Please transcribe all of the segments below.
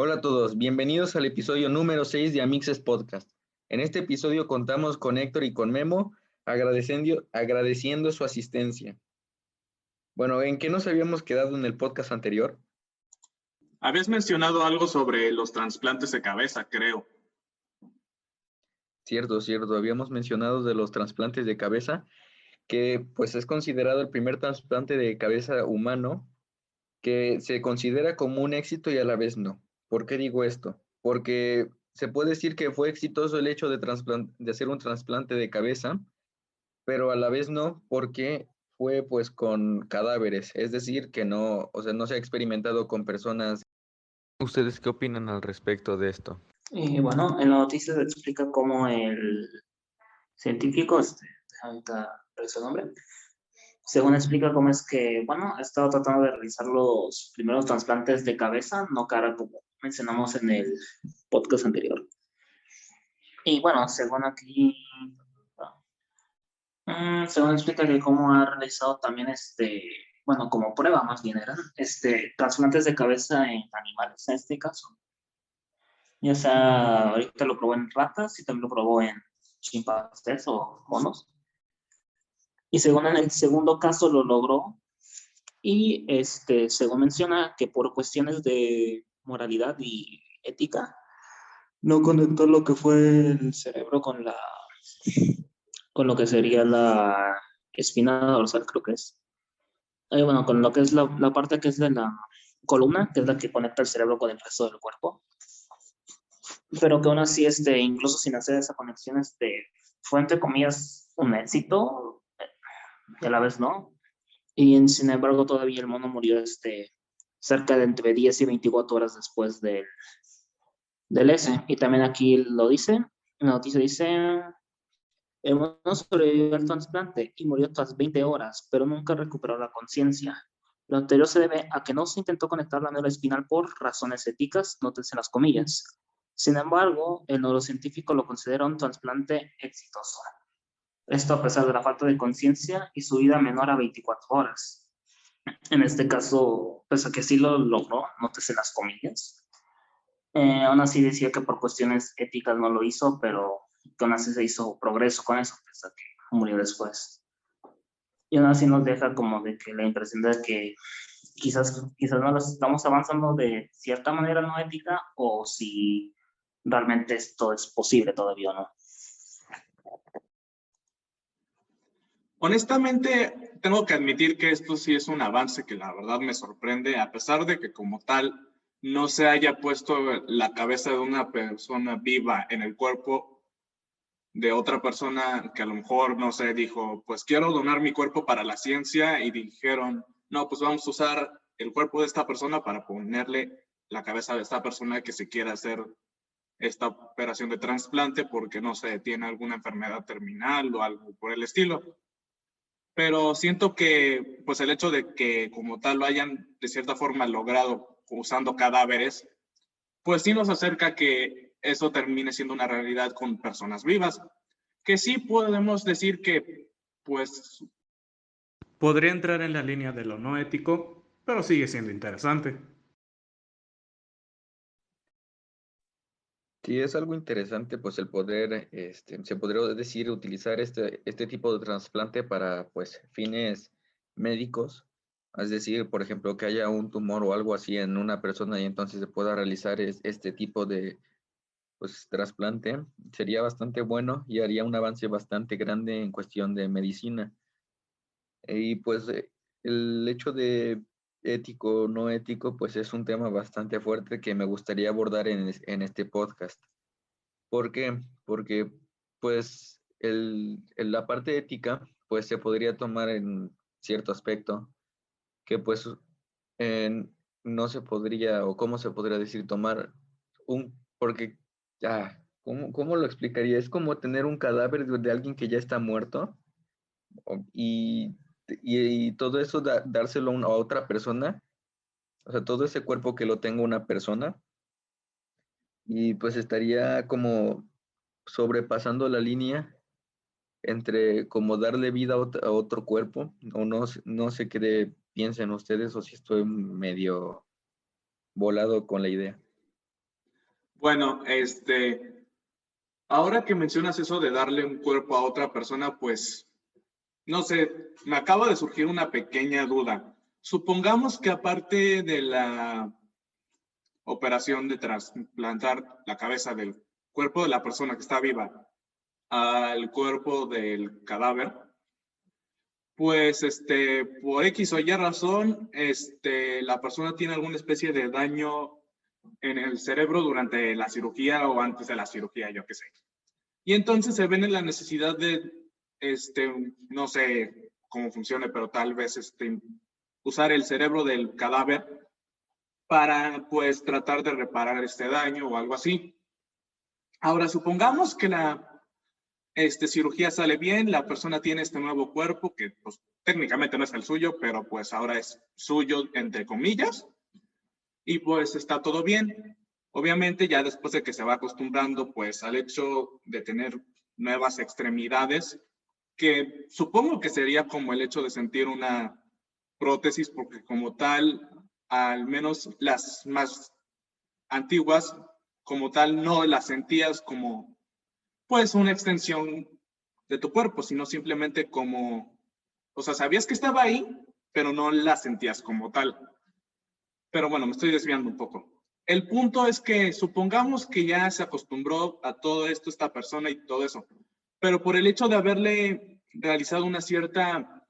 Hola a todos, bienvenidos al episodio número 6 de Amixes Podcast. En este episodio contamos con Héctor y con Memo, agradeciendo su asistencia. Bueno, ¿en qué nos habíamos quedado en el podcast anterior? Habías mencionado algo sobre los trasplantes de cabeza, creo. Cierto, habíamos mencionado de los trasplantes de cabeza, que pues es considerado el primer trasplante de cabeza humano, que se considera como un éxito y a la vez no. ¿Por qué digo esto? Porque se puede decir que fue exitoso el hecho de hacer un trasplante de cabeza, pero a la vez no, porque fue pues con cadáveres, es decir, que no, o sea, no se ha experimentado con personas. ¿Ustedes qué opinan al respecto de esto? Bueno, en la noticia se explica cómo el científico, ahorita reviso el nombre, según explica cómo es que, bueno, ha estado tratando de realizar los primeros trasplantes de cabeza, no cara, como mencionamos en el podcast anterior. Y bueno, según aquí, según explica que cómo ha realizado también bueno, como prueba más bien eran, trasplantes de cabeza en animales, en este caso. Ya sea, ahorita lo probó en ratas y también lo probó en chimpancés o monos. Y según en el segundo caso lo logró. Y según menciona que por cuestiones de moralidad y ética, no conectó lo que fue el cerebro con lo que sería la espina dorsal, creo que es. Bueno, con lo que es la parte que es de la columna, que es la que conecta el cerebro con el resto del cuerpo. Pero que aún así, incluso sin hacer esa conexión, fue entre comillas un éxito, y a la vez no. Y sin embargo, todavía el mono murió cerca de entre 10 y 24 horas después del S. Y también aquí lo dice, la noticia dice, el mono sobrevivió al trasplante y murió tras 20 horas, pero nunca recuperó la conciencia. Lo anterior se debe a que no se intentó conectar la médula espinal por razones éticas, nótense las comillas. Sin embargo, el neurocientífico lo considera un trasplante exitoso. Esto a pesar de la falta de conciencia y su vida menor a 24 horas. En este caso, pese a que sí lo logró, nótese las comillas. Aún así decía que por cuestiones éticas no lo hizo, pero que aún así se hizo progreso con eso, pese a que murió después. Y aún así nos deja como de que la impresión de que quizás no estamos avanzando de cierta manera no ética, o si realmente esto es posible todavía o no. Honestamente, tengo que admitir que esto sí es un avance que la verdad me sorprende, a pesar de que como tal no se haya puesto la cabeza de una persona viva en el cuerpo de otra persona que a lo mejor, no sé, dijo, pues quiero donar mi cuerpo para la ciencia, y dijeron, no, pues vamos a usar el cuerpo de esta persona para ponerle la cabeza de esta persona que se quiera hacer esta operación de trasplante porque, no sé, tiene alguna enfermedad terminal o algo por el estilo. Pero siento que pues el hecho de que como tal lo hayan de cierta forma logrado usando cadáveres, pues sí nos acerca a que eso termine siendo una realidad con personas vivas, que sí podemos decir que pues podría entrar en la línea de lo no ético, pero sigue siendo interesante. Sí, es algo interesante, pues el poder, se podría decir, utilizar este tipo de trasplante para, pues, fines médicos. Es decir, por ejemplo, que haya un tumor o algo así en una persona y entonces se pueda realizar este tipo de, pues, trasplante. Sería bastante bueno y haría un avance bastante grande en cuestión de medicina. Y pues el hecho de ético o no ético, pues es un tema bastante fuerte que me gustaría abordar en este podcast. ¿Por qué? Porque pues la parte ética pues se podría tomar en cierto aspecto que pues no se podría, o cómo se podría decir, tomar porque, ¿cómo lo explicaría? Es como tener un cadáver de alguien que ya está muerto y, y todo eso dárselo a otra persona, o sea, todo ese cuerpo que lo tenga una persona, y pues estaría como sobrepasando la línea entre como darle vida a otro cuerpo, o no sé qué piensen ustedes, o si estoy medio volado con la idea. Bueno, ahora que mencionas eso de darle un cuerpo a otra persona, pues, no sé, me acaba de surgir una pequeña duda. Supongamos que aparte de la operación de trasplantar la cabeza del cuerpo de la persona que está viva al cuerpo del cadáver, pues, por X o Y razón, la persona tiene alguna especie de daño en el cerebro durante la cirugía o antes de la cirugía, yo qué sé. Y entonces se ven en la necesidad de, no sé cómo funcione, pero tal vez usar el cerebro del cadáver para, pues, tratar de reparar este daño o algo así. Ahora, supongamos que la cirugía sale bien, la persona tiene este nuevo cuerpo que, pues, técnicamente no es el suyo, pero pues ahora es suyo, entre comillas, y pues está todo bien. Obviamente, ya después de que se va acostumbrando, pues, al hecho de tener nuevas extremidades, que supongo que sería como el hecho de sentir una prótesis, porque como tal, al menos las más antiguas, como tal, no las sentías como, pues, una extensión de tu cuerpo, sino simplemente como, o sea, sabías que estaba ahí, pero no la sentías como tal. Pero bueno, me estoy desviando un poco. El punto es que supongamos que ya se acostumbró a todo esto esta persona y todo eso, pero por el hecho de haberle realizado una cierta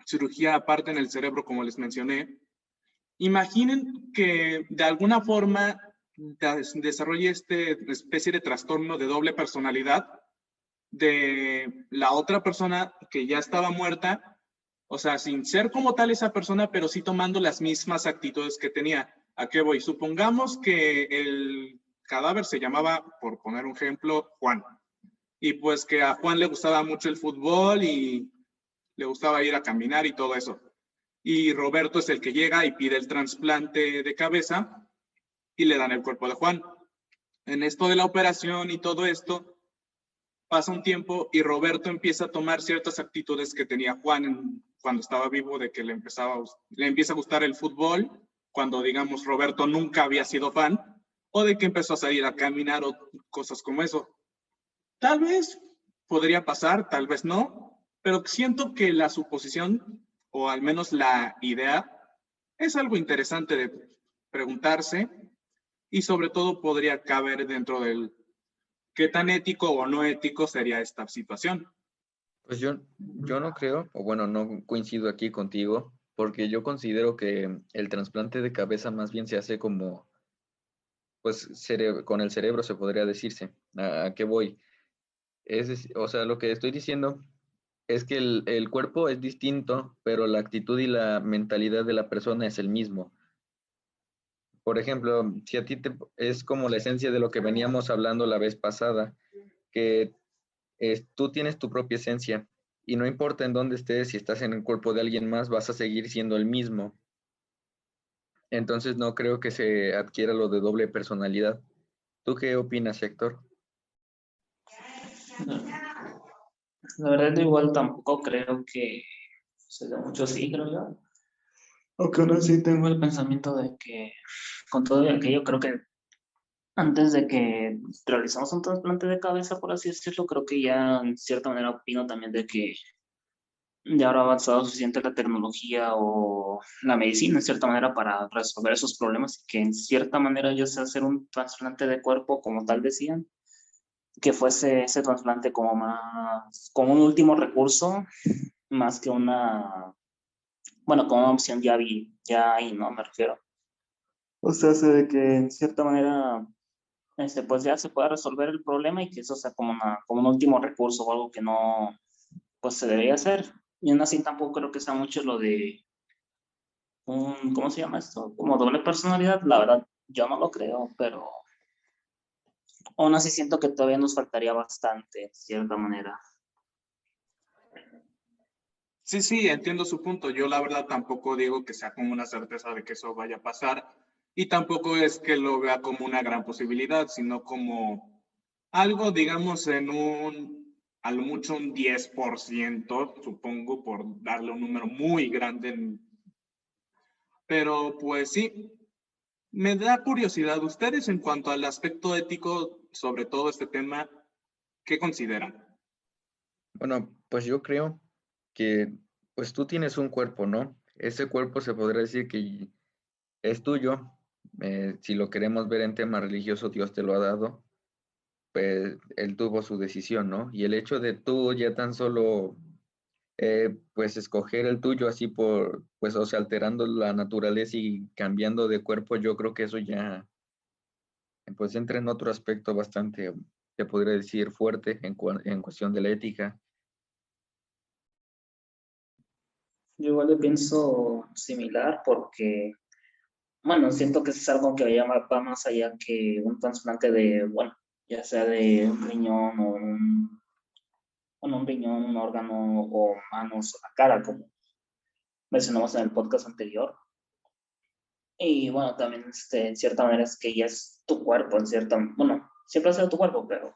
cirugía aparte en el cerebro, como les mencioné, imaginen que de alguna forma desarrolle esta especie de trastorno de doble personalidad de la otra persona que ya estaba muerta, o sea, sin ser como tal esa persona, pero sí tomando las mismas actitudes que tenía. ¿A qué voy? Supongamos que el cadáver se llamaba, por poner un ejemplo, Juan. Y pues que a Juan le gustaba mucho el fútbol y le gustaba ir a caminar y todo eso. Y Roberto es el que llega y pide el trasplante de cabeza y le dan el cuerpo de Juan. En esto de la operación y todo esto, pasa un tiempo y Roberto empieza a tomar ciertas actitudes que tenía Juan cuando estaba vivo, de que le empieza a gustar el fútbol, cuando, digamos, Roberto nunca había sido fan, o de que empezó a salir a caminar o cosas como eso. Tal vez podría pasar, tal vez no, pero siento que la suposición, o al menos la idea, es algo interesante de preguntarse y sobre todo podría caber dentro del qué tan ético o no ético sería esta situación. Pues yo no creo, o bueno, no coincido aquí contigo, porque yo considero que el trasplante de cabeza más bien se hace como, pues, con el cerebro se podría decirse. ¿A qué voy? O sea, lo que estoy diciendo es que el cuerpo es distinto, pero la actitud y la mentalidad de la persona es el mismo. Por ejemplo, si a ti es como la esencia de lo que veníamos hablando la vez pasada, que tú tienes tu propia esencia y no importa en dónde estés, si estás en el cuerpo de alguien más, vas a seguir siendo el mismo. Entonces no creo que se adquiera lo de doble personalidad. ¿Tú qué opinas, Héctor? La verdad, igual tampoco creo que se dé mucho así, creo yo. Aunque aún así tengo el pensamiento de que con todo aquello, creo que antes de que realizamos un trasplante de cabeza, por así decirlo, creo que ya en cierta manera opino también de que ya habrá avanzado suficiente la tecnología o la medicina en cierta manera para resolver esos problemas, que en cierta manera ya sea hacer un trasplante de cuerpo, como tal decían, que fuese ese trasplante como más, como un último recurso, más que una, bueno, como una opción ya ahí, ¿no? Me refiero. O sea, hace de que en cierta manera, pues ya se pueda resolver el problema y que eso sea como un último recurso o algo que no, pues se debería hacer. Y aún así tampoco creo que sea mucho lo de ¿cómo se llama esto? Como doble personalidad, la verdad, yo no lo creo, pero aún así siento que todavía nos faltaría bastante, de cierta manera. Sí, sí, entiendo su punto. Yo la verdad tampoco digo que sea como una certeza de que eso vaya a pasar y tampoco es que lo vea como una gran posibilidad, sino como algo, digamos, a lo mucho un 10%, supongo, por darle un número muy grande. Pero pues sí, Me da curiosidad, ustedes en cuanto al aspecto ético sobre todo este tema, ¿qué consideran? Bueno, pues yo creo que pues tú tienes un cuerpo, ¿no? Ese cuerpo se podría decir que es tuyo. Si lo queremos ver en tema religioso, Dios te lo ha dado, pues Él tuvo su decisión, ¿no? Y el hecho de tú ya tan solo, pues escoger el tuyo así por, pues o sea, alterando la naturaleza y cambiando de cuerpo, yo creo que eso ya, pues entra en otro aspecto bastante, te podría decir, fuerte en cuestión de la ética. Yo igual le pienso similar porque, bueno, siento que es algo que va más allá que un trasplante de, bueno, ya sea de un riñón o un riñón, un órgano o manos o la cara, como mencionamos en el podcast anterior. Y bueno, también en cierta manera es que ya es tu cuerpo, en cierta, bueno, siempre ha sido tu cuerpo, pero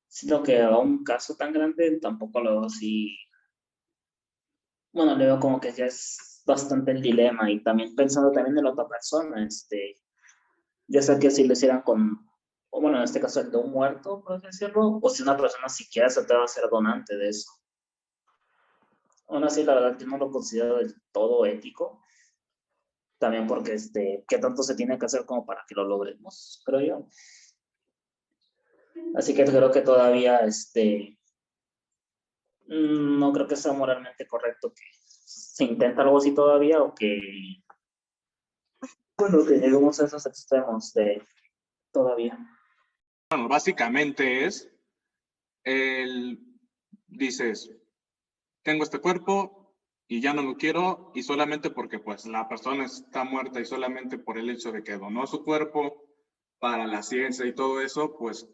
siento que a un caso tan grande tampoco lo veo así, bueno, le veo como que ya es bastante el dilema y también pensando también en la otra persona, ya sea que si lo hicieran con, o bueno, en este caso el de un muerto, por así decirlo, o si una persona siquiera se te va a ser donante de eso. Aún así, la verdad, yo no lo considero del todo ético, también porque, ¿qué tanto se tiene que hacer como para que lo logremos? Creo yo. Así que creo que todavía, no creo que sea moralmente correcto que se intente algo así todavía o que, bueno, que lleguemos a esos extremos de todavía. Bueno, básicamente dices, tengo este cuerpo y ya no lo quiero y solamente porque pues la persona está muerta y solamente por el hecho de que donó su cuerpo para la ciencia y todo eso, pues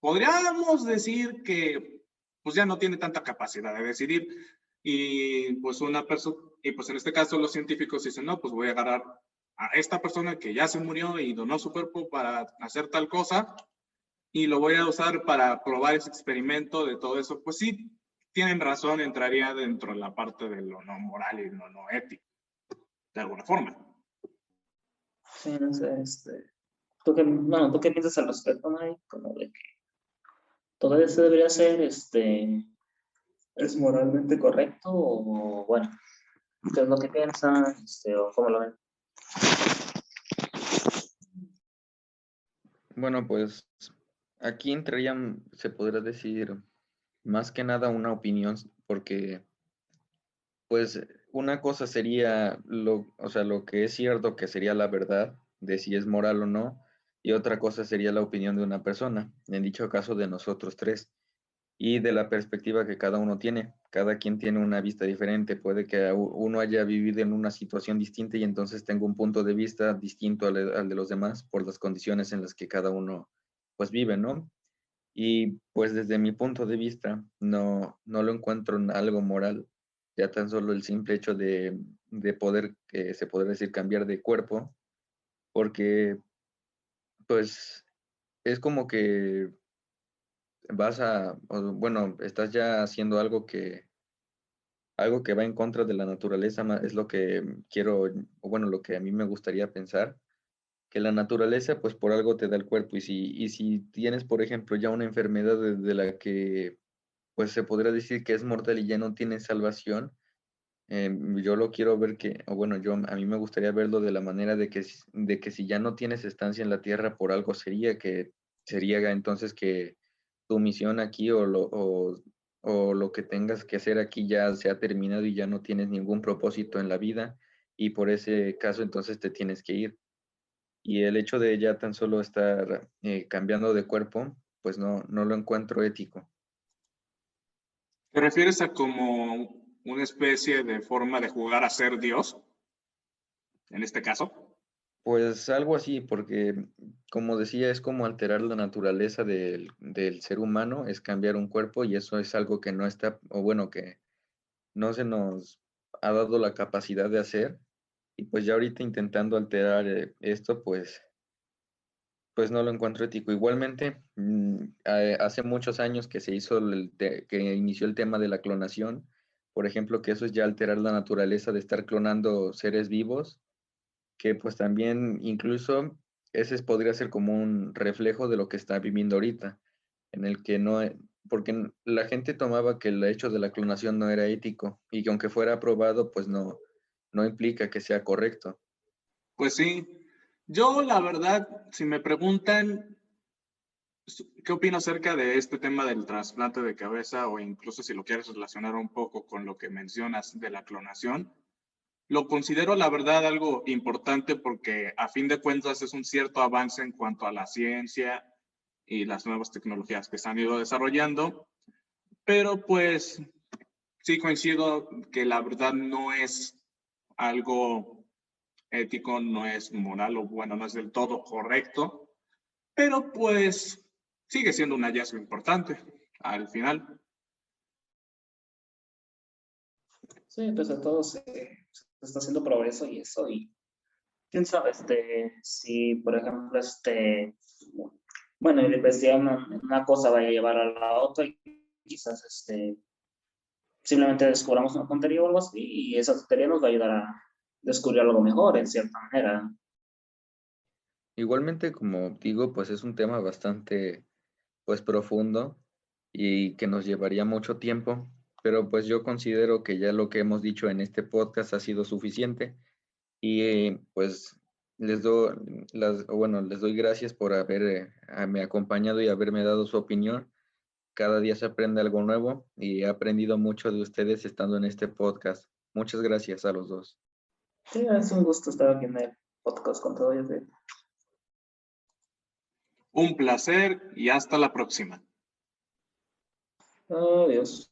podríamos decir que pues ya no tiene tanta capacidad de decidir y pues una persona, y pues en este caso los científicos dicen, no, pues voy a agarrar a esta persona que ya se murió y donó su cuerpo para hacer tal cosa y lo voy a usar para probar ese experimento de todo eso, pues sí, tienen razón, entraría dentro de la parte de lo no moral y lo no ético, de alguna forma. Sí, no sé, ¿tú qué piensas al respecto, Mike? Como de que todavía se debería hacer, ¿es moralmente correcto o, bueno, qué es lo que piensan, o cómo lo ven? Bueno, pues aquí entrarían, se podría decir, más que nada una opinión, porque pues una cosa sería o sea, lo que es cierto que sería la verdad de si es moral o no, y otra cosa sería la opinión de una persona, en dicho caso de nosotros tres, y de la perspectiva que cada uno tiene. Cada quien tiene una vista diferente, puede que uno haya vivido en una situación distinta y entonces tenga un punto de vista distinto al de los demás por las condiciones en las que cada uno pues vive, ¿no? Y pues desde mi punto de vista no lo encuentro en algo moral, ya tan solo el simple hecho de poder, que se podría decir, cambiar de cuerpo, porque pues es como que bueno, estás ya haciendo algo que va en contra de la naturaleza, es lo que quiero, o bueno, lo que a mí me gustaría pensar, que la naturaleza pues por algo te da el cuerpo y si tienes, por ejemplo, ya una enfermedad de la que pues se podría decir que es mortal y ya no tiene salvación. Yo lo quiero ver o bueno, a mí me gustaría verlo de la manera de que si ya no tienes estancia en la tierra por algo sería entonces que tu misión aquí o lo que tengas que hacer aquí ya se ha terminado y ya no tienes ningún propósito en la vida y por ese caso entonces te tienes que ir. Y el hecho de ya tan solo estar cambiando de cuerpo, pues no lo encuentro ético. ¿Te refieres a como una especie de forma de jugar a ser Dios, en este caso? Pues algo así, porque como decía, es como alterar la naturaleza del ser humano, es cambiar un cuerpo y eso es algo que no está, o bueno, que no se nos ha dado la capacidad de hacer. Y pues ya ahorita intentando alterar esto, pues no lo encuentro ético. Igualmente, hace muchos años que se hizo, que inició el tema de la clonación, por ejemplo, que eso es ya alterar la naturaleza de estar clonando seres vivos que pues también incluso ese podría ser como un reflejo de lo que está viviendo ahorita, en el que no, porque la gente tomaba que el hecho de la clonación no era ético y que aunque fuera aprobado, pues no implica que sea correcto. Pues sí, yo la verdad, si me preguntan qué opino acerca de este tema del trasplante de cabeza o incluso si lo quieres relacionar un poco con lo que mencionas de la clonación, lo considero la verdad algo importante porque a fin de cuentas es un cierto avance en cuanto a la ciencia y las nuevas tecnologías que se han ido desarrollando, pero pues sí coincido que la verdad no es algo ético, no es moral o bueno, no es del todo correcto, pero pues sigue siendo un hallazgo importante al final. Sí, pues de todo se está haciendo progreso y eso, y quién sabe, si por ejemplo, bueno, el investigar una cosa vaya a llevar a la otra y quizás, simplemente descubramos una tontería o algo así y esa tontería nos va a ayudar a descubrir algo mejor, en cierta manera. Igualmente, como digo, pues es un tema bastante, pues profundo y que nos llevaría mucho tiempo, pero pues yo considero que ya lo que hemos dicho en este podcast ha sido suficiente y pues les doy gracias por haberme acompañado y haberme dado su opinión. Cada día se aprende algo nuevo y he aprendido mucho de ustedes estando en este podcast. Muchas gracias a los dos. Sí, es un gusto estar aquí en el podcast con todos ustedes. Un placer y hasta la próxima. Adiós.